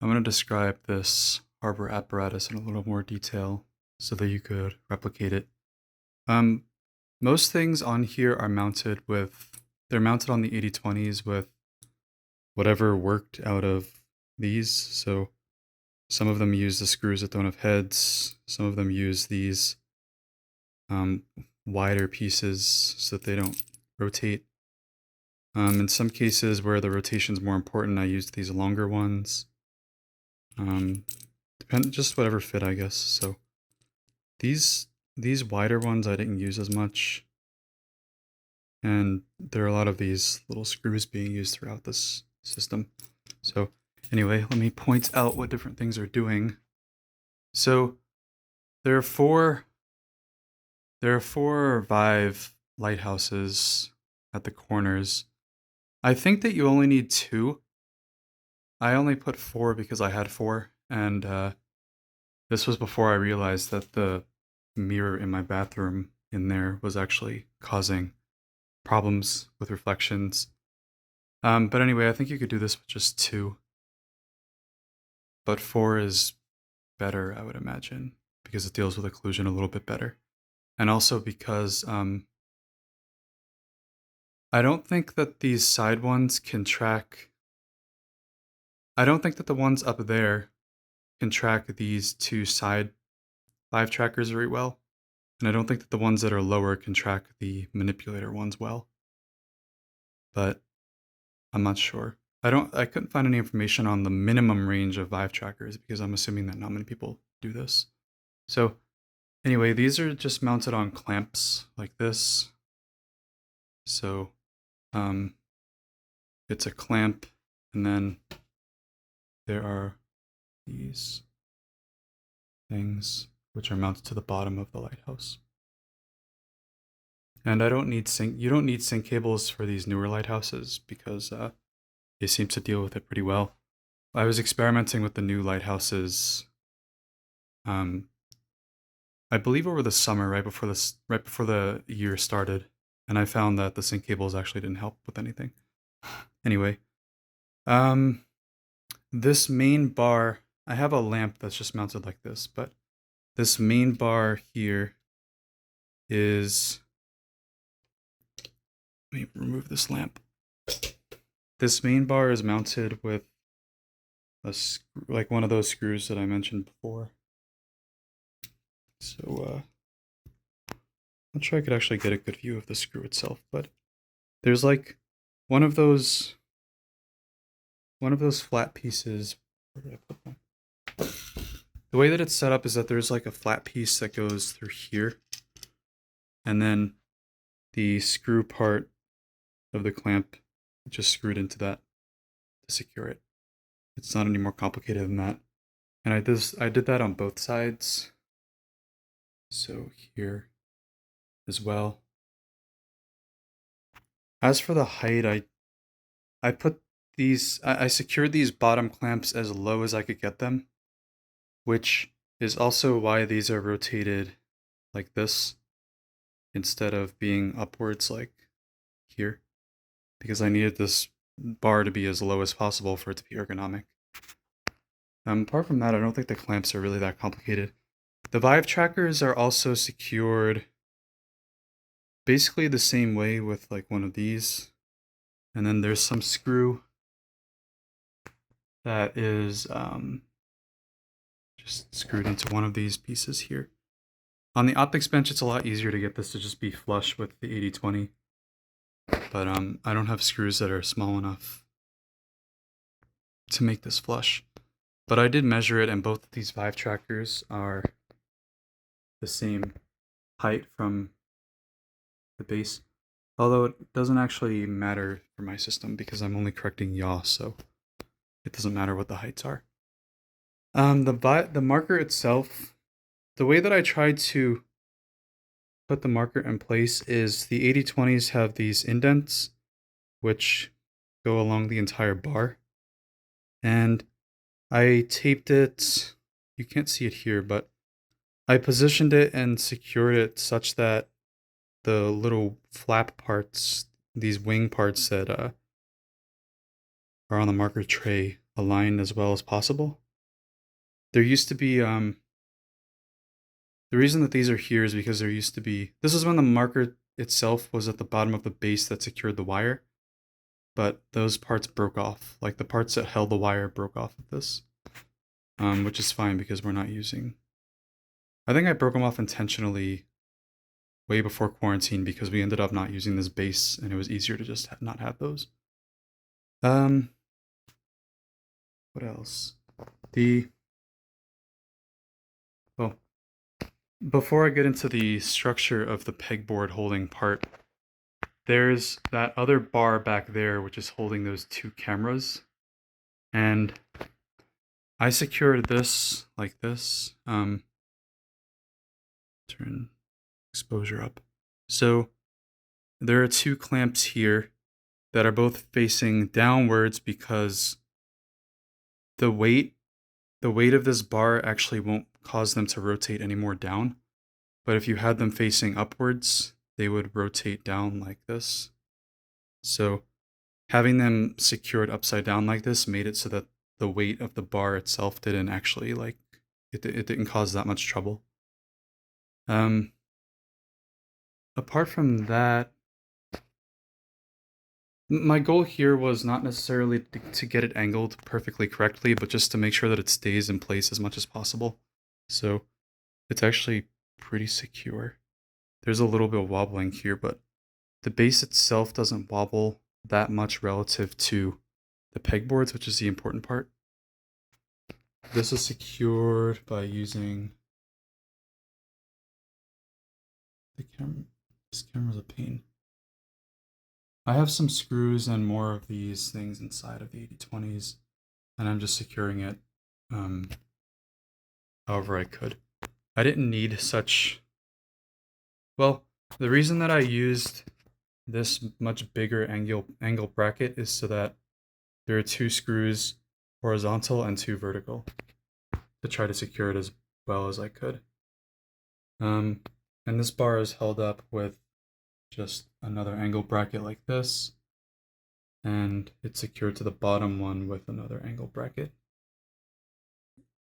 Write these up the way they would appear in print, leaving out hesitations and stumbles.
I'm going to describe this harbor apparatus in a little more detail so that you could replicate it. Um, Most things on here are they're mounted on the 8020s with whatever worked out of these. So some of them use the screws that don't have heads. Some of them use these um, wider pieces so that they don't rotate. In some cases where the rotation's more important, I used these longer ones. Just whatever fit, I guess. So these these wider ones I didn't use as much, and there are a lot of these little screws being used throughout this system. So anyway, let me point out what different things are doing. So there are four Vive lighthouses at the corners. I think that you only need two. I only put four because I had four, and this was before I realized that the mirror in my bathroom in there was actually causing problems with reflections. But anyway, I think you could do this with just two. But four is better, I would imagine, because it deals with occlusion a little bit better. And also because I don't think that these side ones can track. I don't think that the ones up there can track these two side Vive trackers very well. And I don't think that the ones that are lower can track the manipulator ones well. But I'm not sure. I couldn't find any information on the minimum range of Vive trackers because I'm assuming that not many people do this. So anyway, these are just mounted on clamps like this. So it's a clamp, and then there are these things which are mounted to the bottom of the lighthouse. And you don't need sync cables for these newer lighthouses because they seem to deal with it pretty well. I was experimenting with the new lighthouses I believe over the summer, right before the year started, and I found that the sync cables actually didn't help with anything. Anyway, um, this main bar, I have a lamp that's just mounted like this, but this main bar here is. Let me remove this lamp. This main bar is mounted with like one of those screws that I mentioned before. So not sure I could actually get a good view of the screw itself, but there's like one of those flat pieces. Where did I put them? The way that it's set up is that there's like a flat piece that goes through here, and then the screw part of the clamp just screwed into that to secure it. It's not any more complicated than that. And I did that on both sides. So here as well. As for the height, I put I secured these bottom clamps as low as I could get them, which is also why these are rotated like this instead of being upwards like here, because I needed this bar to be as low as possible for it to be ergonomic. Apart from that, I don't think the clamps are really that complicated. The Vive trackers are also secured basically the same way with like one of these. And then there's some screw that is just screwed into one of these pieces here. On the optics bench, it's a lot easier to get this to just be flush with the 8020. But I don't have screws that are small enough to make this flush. But I did measure it, and both of these Vive trackers are the same height from the base. Although it doesn't actually matter for my system because I'm only correcting yaw, so it doesn't matter what the heights are. The marker itself, the way that I tried to put the marker in place is the 8020s have these indents which go along the entire bar. And I taped it, you can't see it here, but I positioned it and secured it such that the little flap parts, these wing parts that are on the marker tray aligned as well as possible. There used to be, the reason that these are here is because there used to be, this is when the marker itself was at the bottom of the base that secured the wire, but those parts broke off. Like the parts that held the wire broke off of this, which is fine because we're not using, I think I broke them off intentionally way before quarantine because we ended up not using this base and it was easier to just not have those. What else? Well, before I get into the structure of the pegboard holding part, there's that other bar back there which is holding those two cameras, and I secured this like this. Turn exposure up. So there are two clamps here that are both facing downwards because the weight of this bar actually won't cause them to rotate any more down. But if you had them facing upwards, they would rotate down like this. So having them secured upside down like this made it so that the weight of the bar itself didn't actually it didn't cause that much trouble. Apart from that, my goal here was not necessarily to get it angled perfectly correctly, but just to make sure that it stays in place as much as possible. So it's actually pretty secure. There's a little bit of wobbling here, but the base itself doesn't wobble that much relative to the pegboards, which is the important part. This is secured by using the camera. This camera's a pain. I have some screws and more of these things inside of the 8020s, and I'm just securing it however I could. I didn't need such... Well, the reason that I used this much bigger angle bracket is so that there are two screws horizontal and two vertical to try to secure it as well as I could. And this bar is held up with just another angle bracket like this, and it's secured to the bottom one with another angle bracket.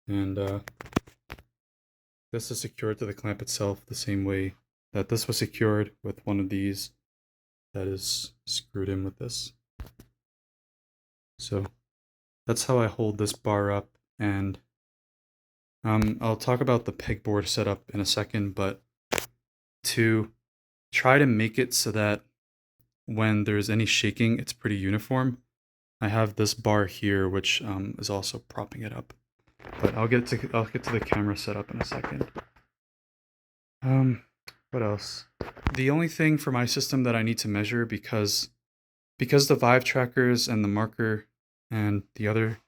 And this is secured to the clamp itself the same way that this was secured with one of these that is screwed in with this. So that's how I hold this bar up, and I'll talk about the pegboard setup in a second, but to try to make it so that when there's any shaking, it's pretty uniform, I have this bar here, which is also propping it up. But I'll get to the camera setup in a second. What else? The only thing for my system that I need to measure, because the vive trackers and the marker and the other,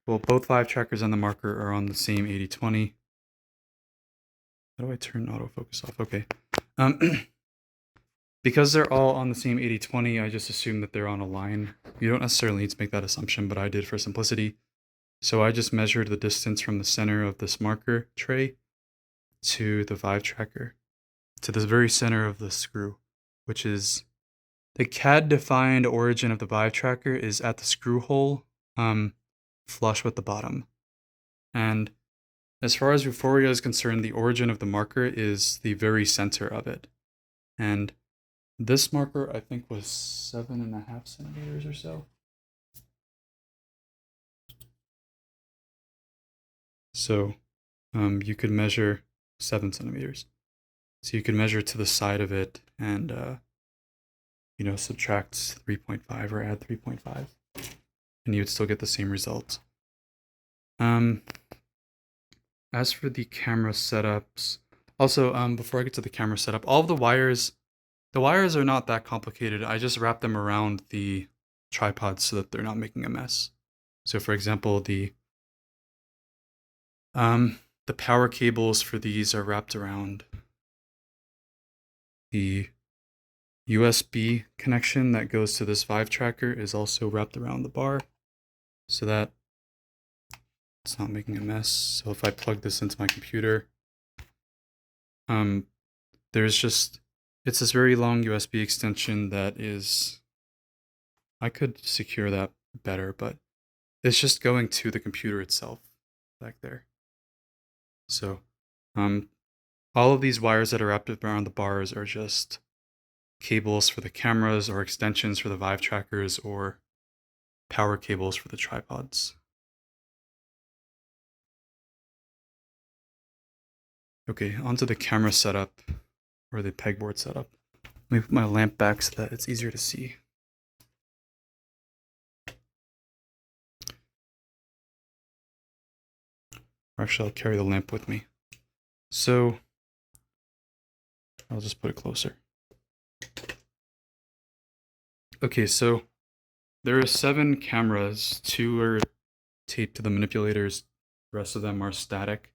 well, both vive trackers and the marker are on the same 8020. How do I turn autofocus off? Okay. Because they're all on the same 8020, I just assume that they're on a line. You don't necessarily need to make that assumption, but I did for simplicity. So I just measured the distance from the center of this marker tray to the vive tracker, to the very center of the screw, which is the CAD-defined origin of the vive tracker is at the screw hole, flush with the bottom. And as far as Vuforia is concerned, the origin of the marker is the very center of it. And this marker, I think, was 7.5 centimeters or so. So you could measure 7 centimeters. So you could measure to the side of it and, subtract 3.5 or add 3.5. And you would still get the same results. As for the camera setups, also, before I get to the camera setup, all of the wires are not that complicated. I just wrap them around the tripod so that they're not making a mess. So for example, the power cables for these are wrapped around the USB connection that goes to this vive tracker is also wrapped around the bar so that it's not making a mess. So if I plug this into my computer, it's this very long USB extension that is, I could secure that better, but it's just going to the computer itself back there. So all of these wires that are wrapped around the bars are just cables for the cameras or extensions for the vivetrackers or power cables for the tripods. Okay, onto the camera setup or the pegboard setup. Let me put my lamp back so that it's easier to see. Or actually, I'll carry the lamp with me. So I'll just put it closer. Okay, so there are 7 cameras. 2 are taped to the manipulators. The rest of them are static.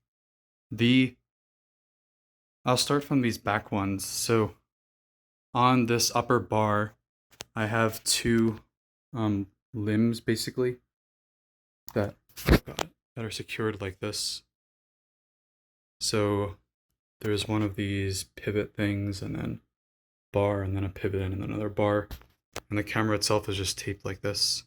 I'll start from these back ones. So on this upper bar, I have 2 limbs basically that are secured like this. So there's one of these pivot things, and then bar, and then a pivot, and then another bar. And the camera itself is just taped like this.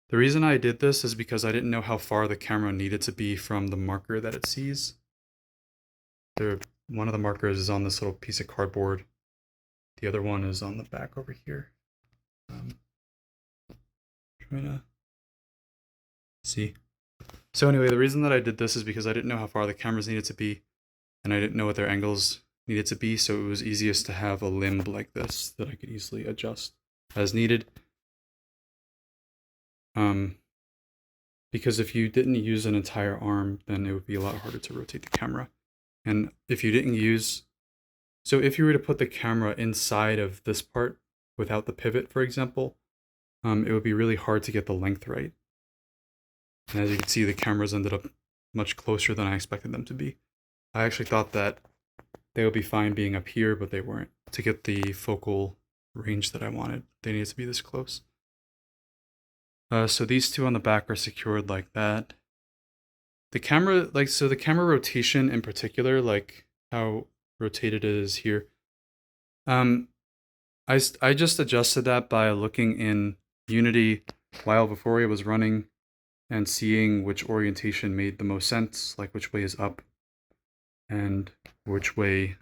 The reason I did this is because I didn't know how far the camera needed to be from the marker that it sees. One of the markers is on this little piece of cardboard. The other one is on the back over here. Trying to see. So anyway, the reason that I did this is because I didn't know how far the cameras needed to be, and I didn't know what their angles needed to be, so it was easiest to have a limb like this that I could easily adjust as needed. Because if you didn't use an entire arm, then it would be a lot harder to rotate the camera. And if you didn't use, so if you were to put the camera inside of this part without the pivot, for example, it would be really hard to get the length right. And as you can see, the cameras ended up much closer than I expected them to be. I actually thought that they would be fine being up here, but they weren't. To get the focal range that I wanted, they needed to be this close. So these 2 on the back are secured like that. The camera, the camera rotation in particular, like how rotated it is here. I just adjusted that by looking in Unity while Vuforia was running and seeing which orientation made the most sense, like which way is up and which way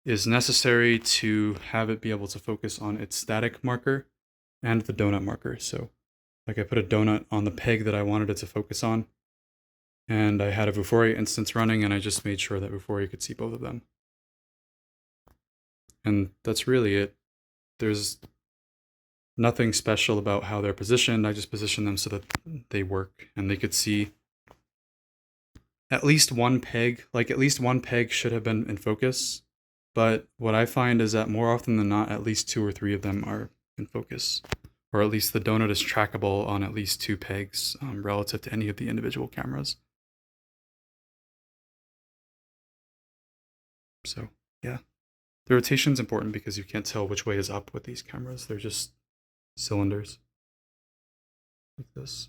is necessary to have it be able to focus on its static marker and the donut marker. So like I put a donut on the peg that I wanted it to focus on, and I had a Vuforia instance running, and I just made sure that Vuforia could see both of them. And that's really it. There's nothing special about how they're positioned. I just positioned them so that they work and they could see at least one peg. Like at least one peg should have been in focus. But what I find is that more often than not, at least 2 or 3 of them are in focus. Or at least the donut is trackable on at least 2 pegs relative to any of the individual cameras. So yeah, the rotation's important because you can't tell which way is up with these cameras. They're just cylinders like this.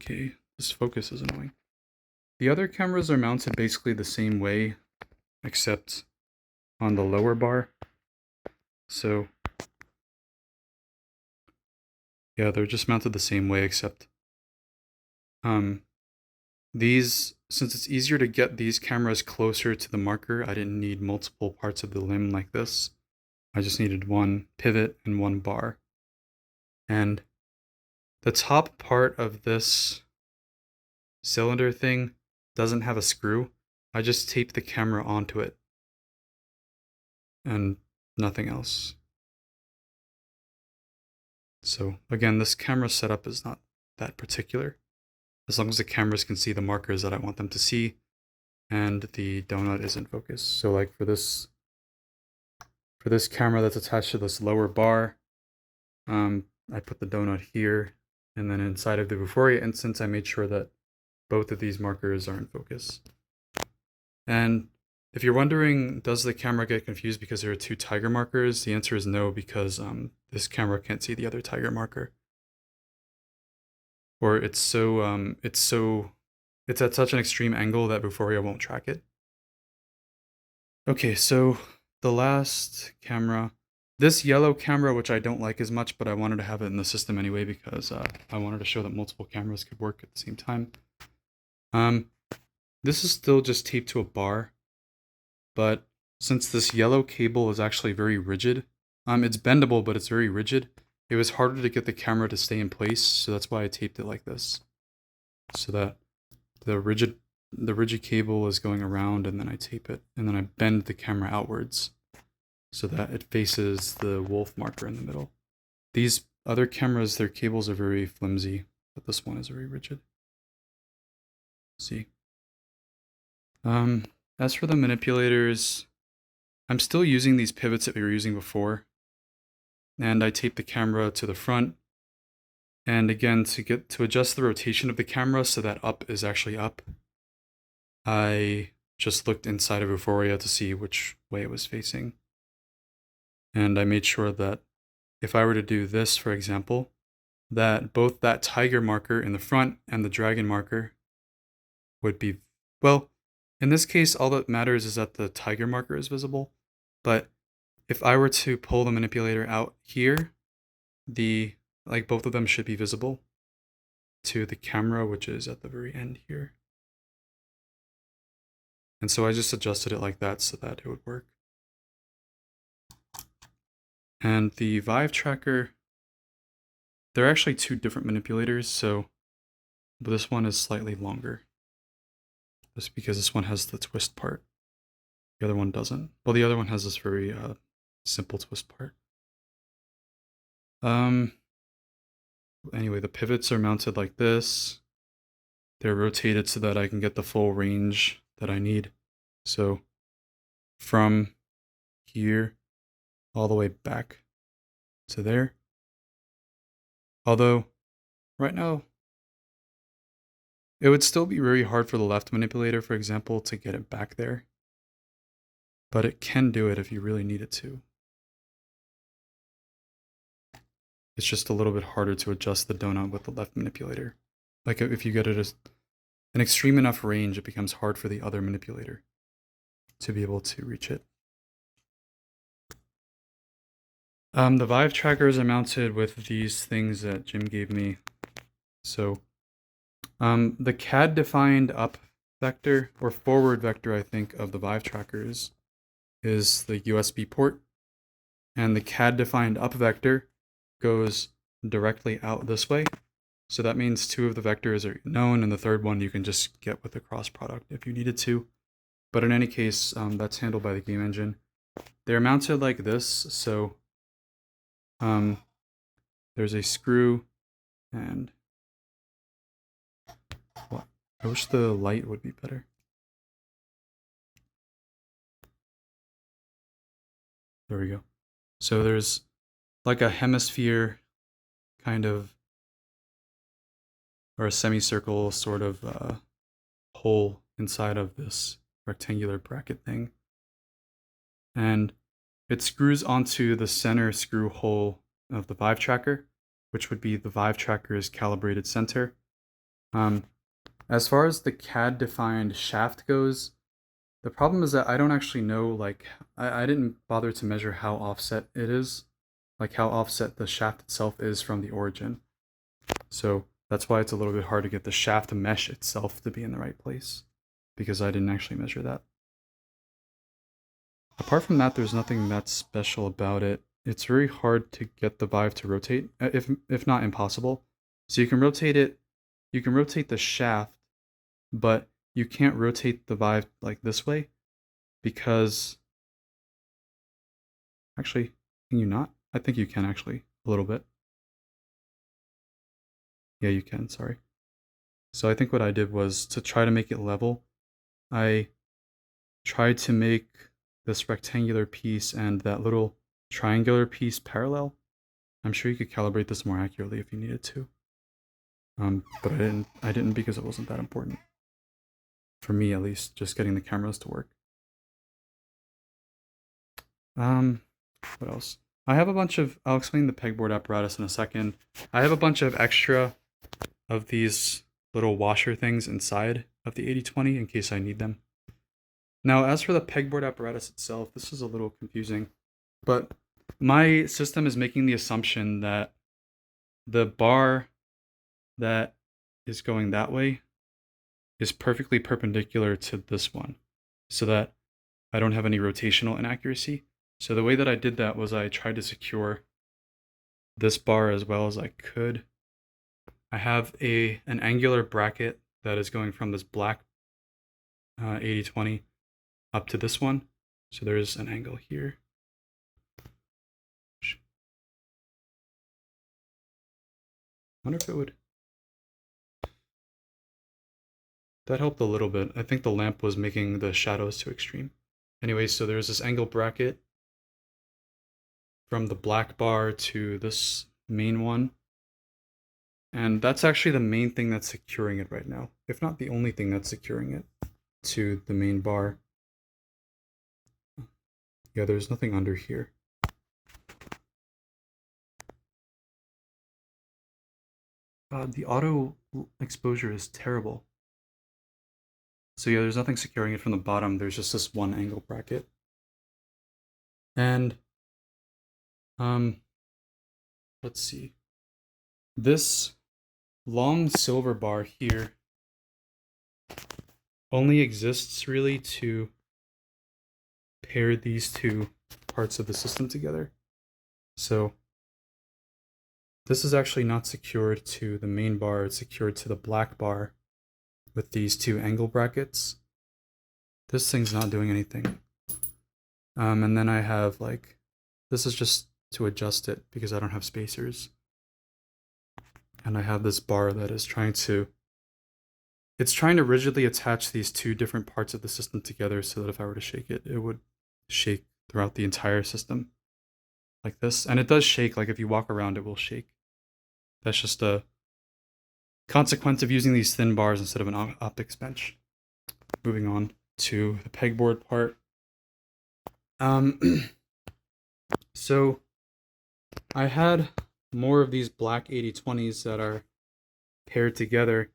Okay, this focus is annoying. The other cameras are mounted basically the same way, except on the lower bar. So yeah, they're just mounted the same way, except these, since it's easier to get these cameras closer to the marker, I didn't need multiple parts of the limb like this. I just needed one pivot and one bar. And the top part of this cylinder thing doesn't have a screw. I just taped the camera onto it and nothing else. So again, this camera setup is not that particular. As long as the cameras can see the markers that I want them to see and the donut is in focus. So like for this camera that's attached to this lower bar, I put the donut here, and then inside of the Vuforia instance, I made sure that both of these markers are in focus. And if you're wondering, does the camera get confused because there are 2 tiger markers? The answer is no, because this camera can't see the other tiger marker. Or it's at such an extreme angle that Vuforia won't track it. Okay, so the last camera, This yellow camera, which I don't like as much, but I wanted to have it in the system anyway because I wanted to show that multiple cameras could work at the same time. This is still just taped to a bar, but since this yellow cable is actually very rigid, it's bendable, but it's very rigid, it was harder to get the camera to stay in place, so that's why I taped it like this. So that the rigid cable is going around, and then I tape it, and then I bend the camera outwards so that it faces the wolf marker in the middle. These other cameras, their cables are very flimsy, but this one is very rigid. See. As for the manipulators, I'm still using these pivots that we were using before, and I tape the camera to the front. And again, to adjust the rotation of the camera so that up is actually up, I just looked inside of Vuforia to see which way it was facing. And I made sure that if I were to do this, for example, that both that tiger marker in the front and the dragon marker would be, well, in this case, all that matters is that the tiger marker is visible. But if I were to pull the manipulator out here, both of them should be visible to the camera, which is at the very end here. And so I just adjusted it like that so that it would work. And the vivetracker, they're actually two different manipulators, so this one is slightly longer. Just because this one has the twist part. The other one doesn't. Well, the other one has this very simple twist part. Anyway, the pivots are mounted like this. They're rotated so that I can get the full range that I need. So from here all the way back to there. Although right now it would still be very hard for the left manipulator, for example, to get it back there. But it can do it if you really need it to. It's just a little bit harder to adjust the donut with the left manipulator. Like if you get it as an extreme enough range, it becomes hard for the other manipulator to be able to reach it. The Vive trackers are mounted with these things that Jim gave me. So the CAD defined up vector, or forward vector, I think, of the Vive trackers is the USB port. And the CAD defined up vector goes directly out this way. So that means two of the vectors are known, and the third one you can just get with the cross product if you needed to. But in any case, that's handled by the game engine. They're mounted like this, so there's a screw, and what? I wish the light would be better. There we go. So there's like a hemisphere kind of, or a semicircle sort of hole inside of this rectangular bracket thing. And it screws onto the center screw hole of the Vive tracker, which would be the Vive tracker's calibrated center. As far as the CAD defined shaft goes, the problem is that I don't actually know, like, I didn't bother to measure how offset it is, like how offset the shaft itself is from the origin. So that's why it's a little bit hard to get the shaft mesh itself to be in the right place, because I didn't actually measure that. Apart from that, there's nothing that special about it. It's very hard to get the Vive to rotate, if not impossible. So you can rotate it, you can rotate the shaft, but you can't rotate the Vive like this way, because actually, can you not? I think you can actually, a little bit. Yeah, you can, sorry. So I think what I did was, to try to make it level, I tried to make this rectangular piece and that little triangular piece parallel. I'm sure you could calibrate this more accurately if you needed to. But I didn't because it wasn't that important. For me, at least, just getting the cameras to work. What else? I have a bunch of, I'll explain the pegboard apparatus in a second. I have a bunch of extra of these little washer things inside of the 8020 in case I need them. Now, as for the pegboard apparatus itself, this is a little confusing, but my system is making the assumption that the bar that is going that way is perfectly perpendicular to this one, so that I don't have any rotational inaccuracy. So the way that I did that was I tried to secure this bar as well as I could. I have an angular bracket that is going from this black 80-20 up to this one. So there's an angle here. I wonder if it would... That helped a little bit. I think the lamp was making the shadows too extreme. Anyway, so there's this angle bracket from the black bar to this main one. And that's actually the main thing that's securing it right now, if not the only thing that's securing it to the main bar. Yeah, there's nothing under here. The auto exposure is terrible. So yeah, there's nothing securing it from the bottom. There's just this one angle bracket. And let's see. This long silver bar here only exists really to pair these two parts of the system together. So this is actually not secured to the main bar, it's secured to the black bar with these two angle brackets. This thing's not doing anything. And then I have like, this is just to adjust it because I don't have spacers. And I have this bar that is trying to rigidly attach these two different parts of the system together so that if I were to shake it, it would shake throughout the entire system like this. And it does shake, like if you walk around it will shake. That's just a consequence of using these thin bars instead of an optics bench. Moving on to the pegboard part. So I had more of these black 80-20s that are paired together.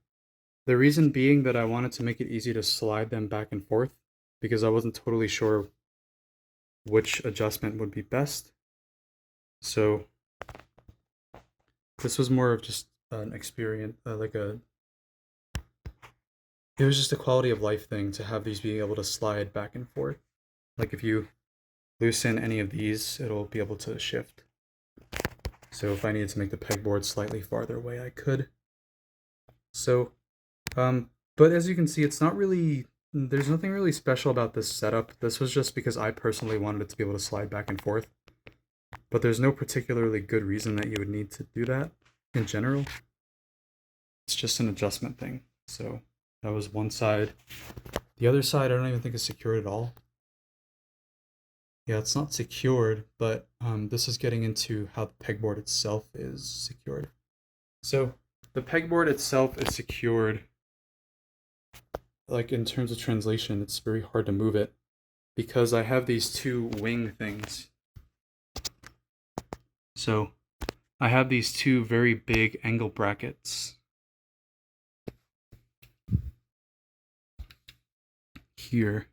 The reason being that I wanted to make it easy to slide them back and forth because I wasn't totally sure which adjustment would be best. So this was more of just an experience, it was just a quality of life thing to have these be able to slide back and forth. Like if you loosen any of these, it'll be able to shift. So if I needed to make the pegboard slightly farther away, I could. So, but as you can see, it's not really, there's nothing really special about this setup. This was just because I personally wanted it to be able to slide back and forth. But there's no particularly good reason that you would need to do that in general. It's just an adjustment thing. So that was one side. The other side, I don't even think is secured at all. Yeah, it's not secured, but this is getting into how the pegboard itself is secured. So the pegboard itself is secured, like in terms of translation, it's very hard to move it because I have these two wing things. So I have these two very big angle brackets here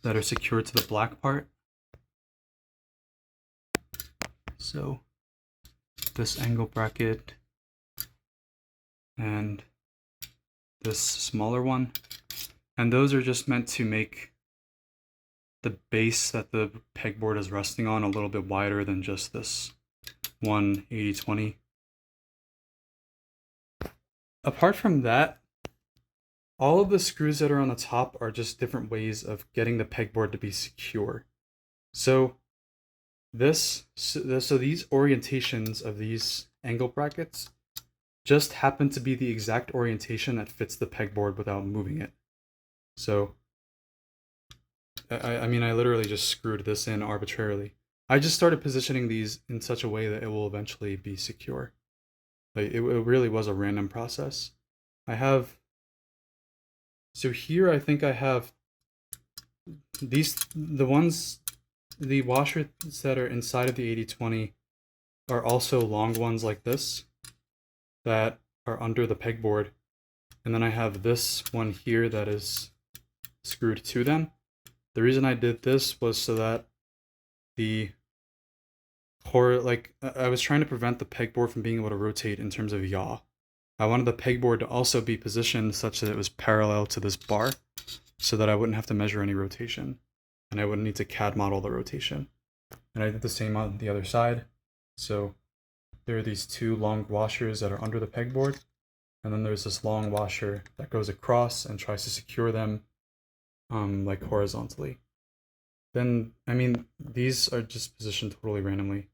that are secured to the black part. So this angle bracket and this smaller one. And those are just meant to make the base that the pegboard is resting on a little bit wider than just this one 80-20. Apart from that, all of the screws that are on the top are just different ways of getting the pegboard to be secure. So these orientations of these angle brackets just happen to be the exact orientation that fits the pegboard without moving it. So I mean, I literally just screwed this in arbitrarily. I just started positioning these in such a way that it will eventually be secure. Like it really was a random process. So here I think I have the washers that are inside of the 80-20 are also long ones like this that are under the pegboard. And then I have this one here that is screwed to them. The reason I did this was so that the I was trying to prevent the pegboard from being able to rotate in terms of yaw. I wanted the pegboard to also be positioned such that it was parallel to this bar so that I wouldn't have to measure any rotation and I wouldn't need to CAD model the rotation. And I did the same on the other side. So there are these two long washers that are under the pegboard, and then there's this long washer that goes across and tries to secure them like horizontally. Then, I mean, these are just positioned totally randomly.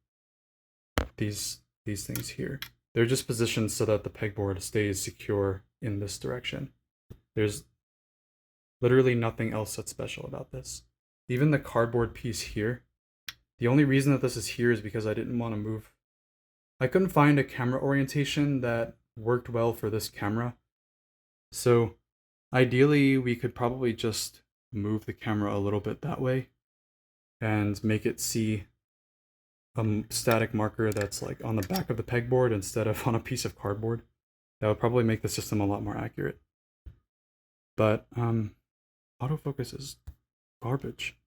These things here. They're just positioned so that the pegboard stays secure in this direction. There's literally nothing else that's special about this. Even the cardboard piece here, the only reason that this is here is because I didn't want to move. I couldn't find a camera orientation that worked well for this camera. So ideally, we could probably just move the camera a little bit that way and make it see a static marker that's like on the back of the pegboard instead of on a piece of cardboard. That would probably make the system a lot more accurate. But autofocus is garbage.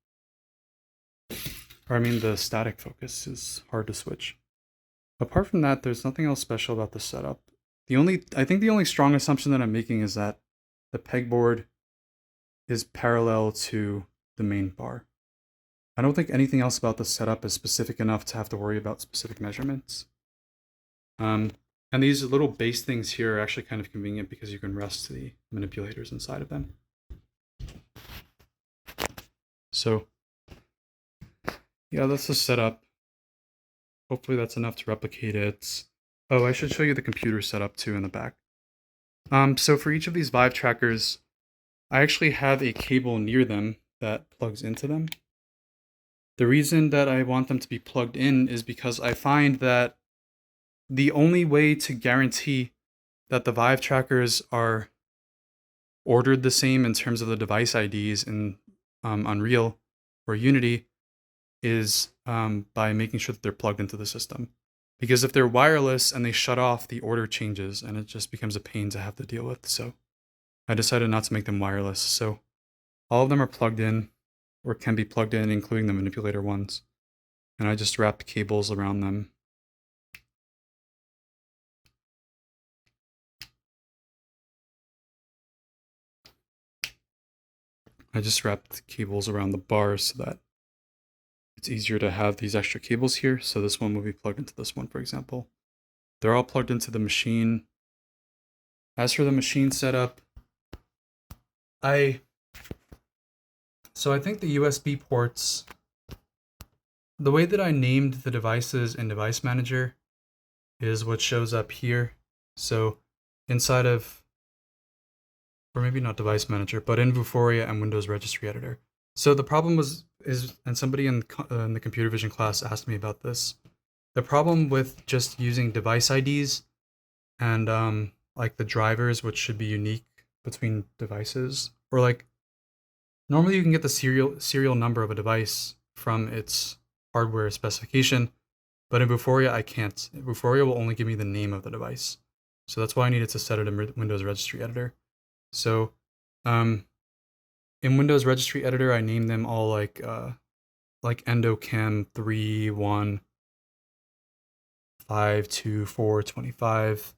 Or I mean, the static focus is hard to switch. Apart from that, there's nothing else special about the setup. I think the only strong assumption that I'm making is that the pegboard is parallel to the main bar. I don't think anything else about the setup is specific enough to have to worry about specific measurements. And these little base things here are actually kind of convenient because you can rest the manipulators inside of them. So yeah, that's the setup. Hopefully that's enough to replicate it. Oh, I should show you the computer setup too in the back. So for each of these Vive trackers, I actually have a cable near them that plugs into them. The reason that I want them to be plugged in is because I find that the only way to guarantee that the Vive trackers are ordered the same in terms of the device IDs in Unreal or Unity is by making sure that they're plugged into the system. Because if they're wireless and they shut off, the order changes and it just becomes a pain to have to deal with. So I decided not to make them wireless. So all of them are plugged in or can be plugged in, including the manipulator ones. And I just wrapped cables around them. I just wrapped cables around the bars so that it's easier to have these extra cables here. So this one will be plugged into this one, for example. They're all plugged into the machine. As for the machine setup, I think the USB ports, the way that I named the devices in Device Manager is what shows up here. So inside of, or maybe not Device Manager, but in Vuforia and Windows Registry Editor. So the problem and somebody in the computer vision class asked me about this. The problem with just using device IDs and like the drivers, which should be unique between devices, or like normally you can get the serial number of a device from its hardware specification, but in Vuforia I can't. Vuforia will only give me the name of the device. So that's why I needed to set it in Windows Registry Editor. So in Windows Registry Editor, I named them all like EndoCam 3, 1, 5, 2, 4, 25.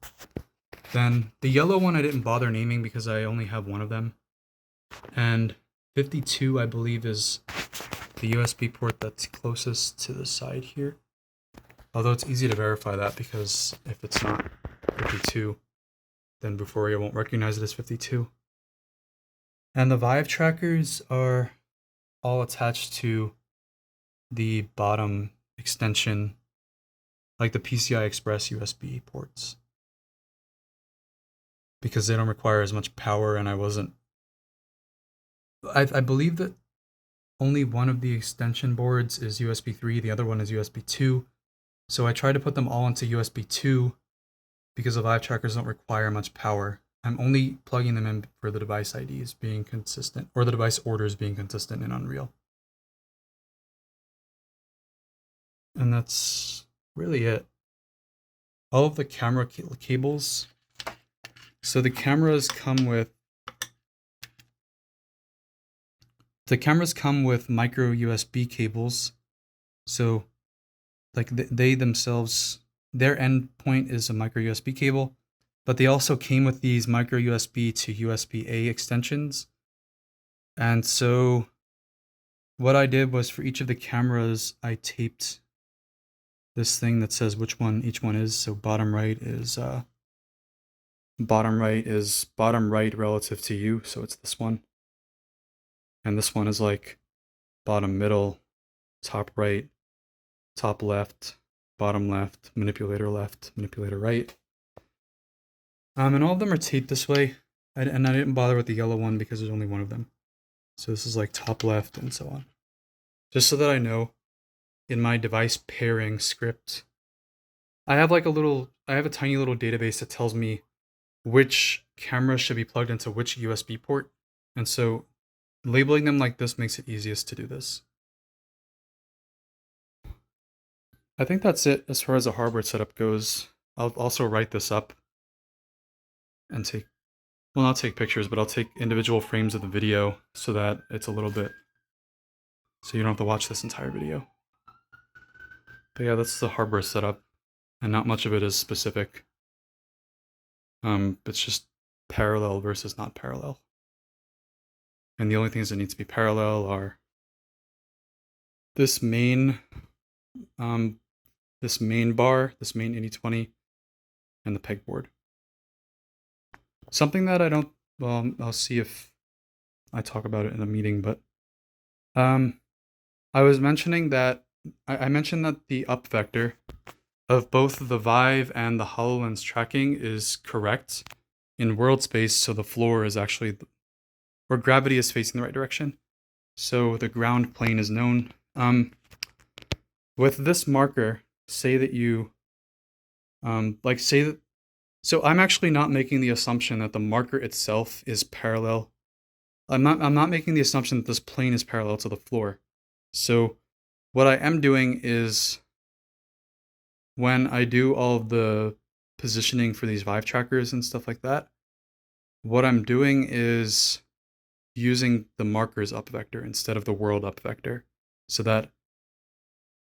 Then the yellow one I didn't bother naming because I only have one of them. And 52, I believe, is the USB port that's closest to the side here. Although it's easy to verify that because if it's not 52, then Vuforia won't recognize it as 52. And the Vive trackers are all attached to the bottom extension, like the PCI Express USB ports, because they don't require as much power. And I believe that only one of the extension boards is USB 3, the other one is USB 2. So I tried to put them all into USB 2 because the Vive trackers don't require much power. I'm only plugging them in for the device IDs being consistent, or the device orders being consistent in Unreal. And that's really it. All of the camera cables. So the cameras come with micro USB cables So like they themselves, their endpoint is a micro USB cable, but they also came with these micro USB to USB-A extensions. And so what I did was for each of the cameras, I taped this thing that says which one each one is. So bottom right is bottom right relative to you, so it's this one. And this one is like bottom middle, top right, top left, bottom left, manipulator right. And all of them are taped this way. And I didn't bother with the yellow one because there's only one of them. So this is like top left and so on. Just so that I know in my device pairing script, I have a tiny little database that tells me which camera should be plugged into which USB port. And so labeling them like this makes it easiest to do this. I think that's it as far as the hardware setup goes. I'll also write this up and not take pictures, but I'll take individual frames of the video so that it's a little bit, so you don't have to watch this entire video. But yeah, that's the hardware setup, and not much of it is specific. It's just parallel versus not parallel. And the only things that need to be parallel are this main bar, this main 8020, and the pegboard. Something that I don't, well, I'll see if I talk about it in a meeting, but I was mentioning that, I mentioned that the up vector of both the Vive and the HoloLens tracking is correct in world space, so the floor is actually, or gravity is facing the right direction. So the ground plane is known. With this marker, say that you, so I'm actually not making the assumption that the marker itself is parallel. I'm not making the assumption that this plane is parallel to the floor. So what I am doing is, when I do all of the positioning for these Vive trackers and stuff like that, what I'm doing is using the marker's up vector instead of the world up vector, so that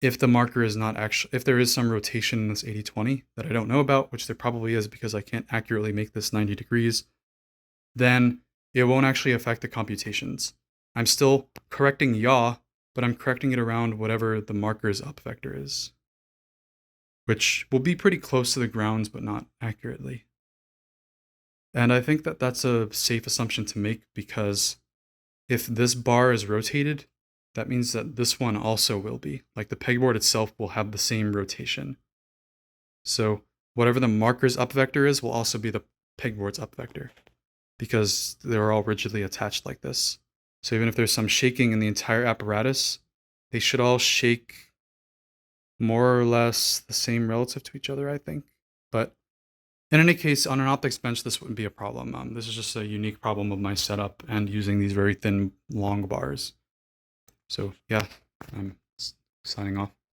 if the marker is not actually, if there is some rotation in this 8020 that I don't know about, which there probably is because I can't accurately make this 90 degrees, then it won't actually affect the computations. I'm still correcting yaw, but I'm correcting it around whatever the marker's up vector is, which will be pretty close to the grounds, but not accurately. And I think that that's a safe assumption to make, because if this bar is rotated, that means that this one also will be. Like the pegboard itself will have the same rotation. So whatever the marker's up vector is will also be the pegboard's up vector, because they're all rigidly attached like this. So even if there's some shaking in the entire apparatus, they should all shake more or less the same relative to each other, I think. But in any case, on an optics bench, this wouldn't be a problem. This is just a unique problem of my setup and using these very thin, long bars. So yeah, I'm signing off.